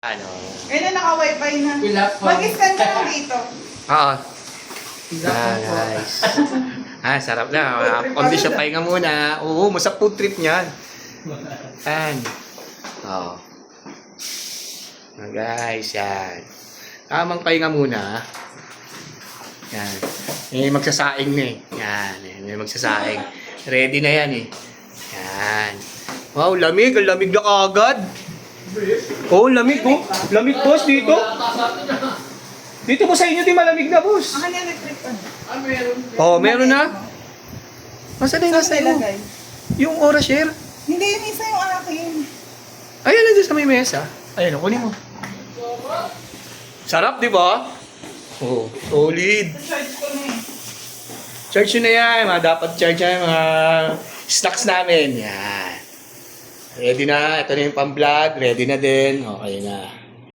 Ano? Kailan naka-wifi na? Mag-scan ka lang dito. Oo. Guys. Sarap na. Kondisyon pahinga muna. Oo, masap food trip niyan. Yan. Oo. Guys, yan. Tamang pahinga muna. Yan. May magsasaing na eh. Yan. May magsasaing. Ready na yan eh. Yan. Wow, lamig. Ang lamig na agad. Oh, lamig oh. Lamig boss dito. Dito po sa inyo di malamig na boss. Ang electric pa. Oh, meron na. Masa na yung nasa iyo? Yung Aura Share. Hindi, yung isa yung akin. Ayan, nandiyan sa may mesa. Ayan, kunin mo. Sarap, di ba? Oh, solid. Charge ko na eh. Charge nyo na yan. Mga dapat charge yan. Mga snacks namin. Yan. Ready na. Ito na yung pang-vlog. Ready na din. Okay na.